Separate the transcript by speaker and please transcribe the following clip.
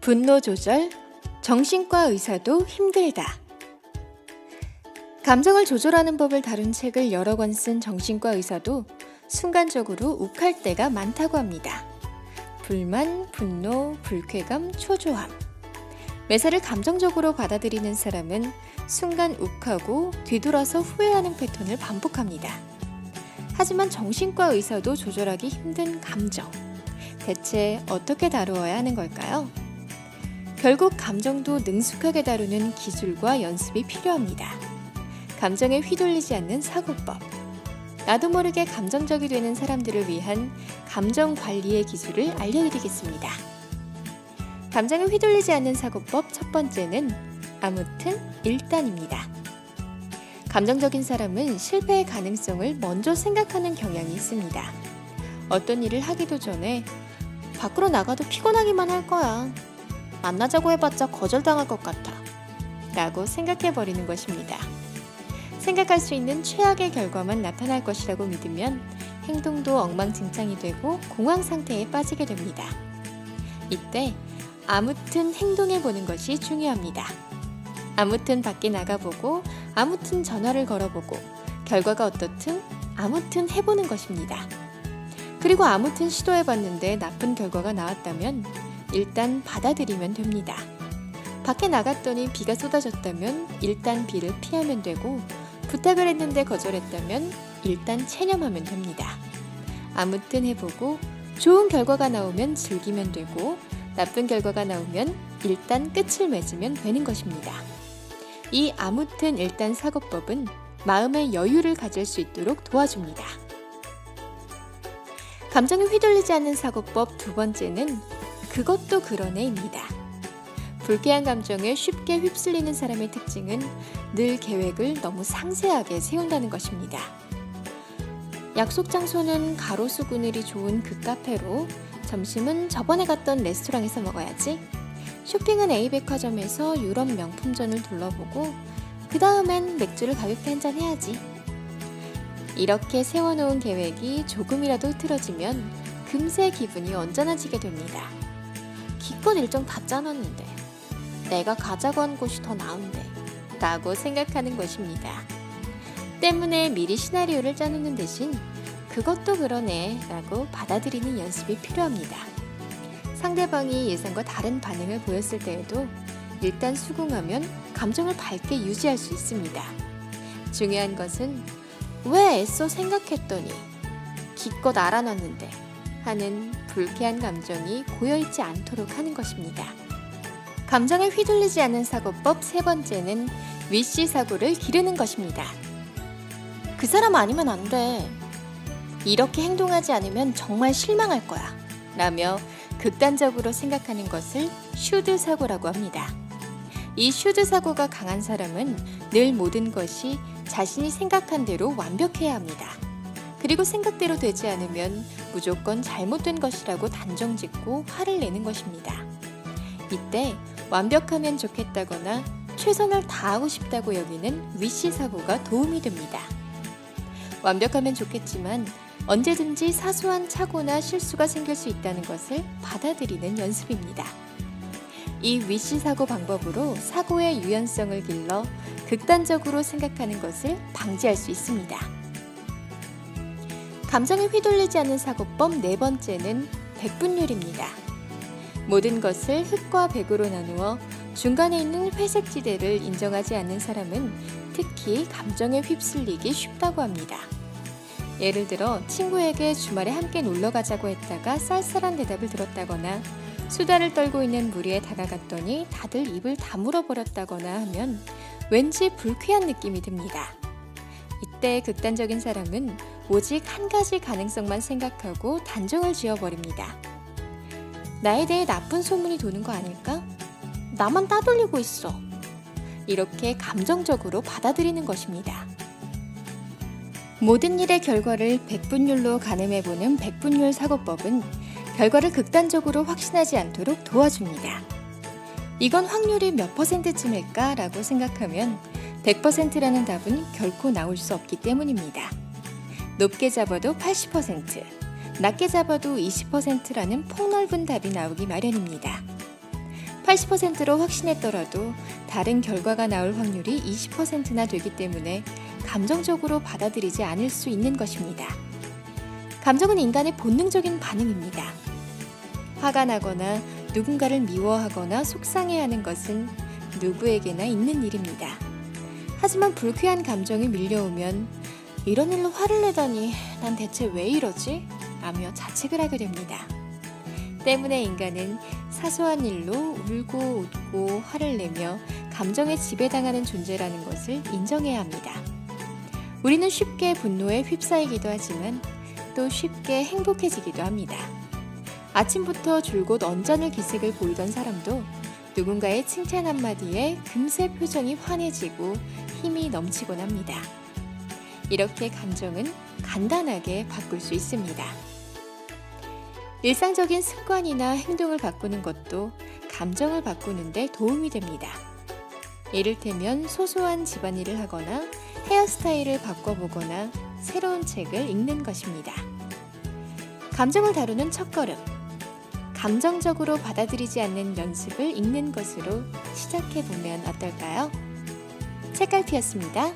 Speaker 1: 분노 조절, 정신과 의사도 힘들다. 감정을 조절하는 법을 다룬 책을 여러 권 쓴 정신과 의사도 순간적으로 욱할 때가 많다고 합니다. 불만, 분노, 불쾌감, 초조함. 매사를 감정적으로 받아들이는 사람은 순간 욱하고 뒤돌아서 후회하는 패턴을 반복합니다. 하지만 정신과 의사도 조절하기 힘든 감정. 대체 어떻게 다루어야 하는 걸까요? 결국 감정도 능숙하게 다루는 기술과 연습이 필요합니다. 감정에 휘둘리지 않는 사고법. 나도 모르게 감정적이 되는 사람들을 위한 감정 관리의 기술을 알려드리겠습니다. 감정에 휘둘리지 않는 사고법 첫 번째는 아무튼 일단입니다. 감정적인 사람은 실패의 가능성을 먼저 생각하는 경향이 있습니다. 어떤 일을 하기도 전에 밖으로 나가도 피곤하기만 할 거야. 만나자고 해봤자 거절당할 것 같아. 라고 생각해버리는 것입니다. 생각할 수 있는 최악의 결과만 나타날 것이라고 믿으면 행동도 엉망진창이 되고 공황 상태에 빠지게 됩니다. 이때 아무튼 행동해보는 것이 중요합니다. 아무튼 밖에 나가보고 아무튼 전화를 걸어보고 결과가 어떻든 아무튼 해보는 것입니다. 그리고 아무튼 시도해봤는데 나쁜 결과가 나왔다면 일단 받아들이면 됩니다. 밖에 나갔더니 비가 쏟아졌다면 일단 비를 피하면 되고 부탁을 했는데 거절했다면 일단 체념하면 됩니다. 아무튼 해보고 좋은 결과가 나오면 즐기면 되고 나쁜 결과가 나오면 일단 끝을 맺으면 되는 것입니다. 이 아무튼 일단 사고법은 마음의 여유를 가질 수 있도록 도와줍니다. 감정에 휘둘리지 않는 사고법 두 번째는 그것도 그러네입니다. 불쾌한 감정에 쉽게 휩쓸리는 사람의 특징은 늘 계획을 너무 상세하게 세운다는 것입니다. 약속 장소는 가로수 그늘이 좋은 그 카페로, 점심은 저번에 갔던 레스토랑에서 먹어야지, 쇼핑은 A백화점에서 유럽 명품점을 둘러보고 그 다음엔 맥주를 가볍게 한잔 해야지. 이렇게 세워놓은 계획이 조금이라도 흐트러지면 금세 기분이 언짢아지게 됩니다. 기껏 일정 다 짜놨는데 내가 가자고 한 곳이 더 나은데 라고 생각하는 것입니다. 때문에 미리 시나리오를 짜놓는 대신 그것도 그러네 라고 받아들이는 연습이 필요합니다. 상대방이 예상과 다른 반응을 보였을 때에도 일단 수긍하면 감정을 밝게 유지할 수 있습니다. 중요한 것은 왜 애써 생각했더니 기껏 알아놨는데 하는 불쾌한 감정이 고여있지 않도록 하는 것입니다. 감정에 휘둘리지 않는 사고법 세 번째는 위시 사고를 기르는 것입니다. 그 사람 아니면 안 돼. 이렇게 행동하지 않으면 정말 실망할 거야. 라며 극단적으로 생각하는 것을 슈드 사고라고 합니다. 이 슈드 사고가 강한 사람은 늘 모든 것이 자신이 생각한 대로 완벽해야 합니다. 그리고 생각대로 되지 않으면 무조건 잘못된 것이라고 단정짓고 화를 내는 것입니다. 이때 완벽하면 좋겠다거나 최선을 다하고 싶다고 여기는 위시 사고가 도움이 됩니다. 완벽하면 좋겠지만 언제든지 사소한 착오나 실수가 생길 수 있다는 것을 받아들이는 연습입니다. 이 위시 사고 방법으로 사고의 유연성을 길러 극단적으로 생각하는 것을 방지할 수 있습니다. 감정에 휘둘리지 않는 사고법 네 번째는 백분율입니다. 모든 것을 흑과 백으로 나누어 중간에 있는 회색 지대를 인정하지 않는 사람은 특히 감정에 휩쓸리기 쉽다고 합니다. 예를 들어 친구에게 주말에 함께 놀러 가자고 했다가 쌀쌀한 대답을 들었다거나 수다를 떨고 있는 무리에 다가갔더니 다들 입을 다물어 버렸다거나 하면 왠지 불쾌한 느낌이 듭니다. 이때 극단적인 사람은 오직 한 가지 가능성만 생각하고 단정을 지어버립니다. 나에 대해 나쁜 소문이 도는 거 아닐까? 나만 따돌리고 있어. 이렇게 감정적으로 받아들이는 것입니다. 모든 일의 결과를 백분율로 가늠해보는 백분율 사고법은 결과를 극단적으로 확신하지 않도록 도와줍니다. 이건 확률이 몇 %쯤일까? 라고 생각하면 100%라는 답은 결코 나올 수 없기 때문입니다. 높게 잡아도 80%, 낮게 잡아도 20%라는 폭넓은 답이 나오기 마련입니다. 80%로 확신했더라도 다른 결과가 나올 확률이 20%나 되기 때문에 감정적으로 받아들이지 않을 수 있는 것입니다. 감정은 인간의 본능적인 반응입니다. 화가 나거나 누군가를 미워하거나 속상해하는 것은 누구에게나 있는 일입니다. 하지만 불쾌한 감정이 밀려오면 이런 일로 화를 내다니 난 대체 왜 이러지? 라며 자책을 하게 됩니다. 때문에 인간은 사소한 일로 울고 웃고 화를 내며 감정에 지배당하는 존재라는 것을 인정해야 합니다. 우리는 쉽게 분노에 휩싸이기도 하지만 또 쉽게 행복해지기도 합니다. 아침부터 줄곧 언짢을 기색을 보이던 사람도 누군가의 칭찬 한마디에 금세 표정이 환해지고 힘이 넘치곤 합니다. 이렇게 감정은 간단하게 바꿀 수 있습니다. 일상적인 습관이나 행동을 바꾸는 것도 감정을 바꾸는 데 도움이 됩니다. 이를테면 소소한 집안일을 하거나 헤어스타일을 바꿔보거나 새로운 책을 읽는 것입니다. 감정을 다루는 첫걸음, 감정적으로 받아들이지 않는 연습을 읽는 것으로 시작해보면 어떨까요? 책갈피였습니다.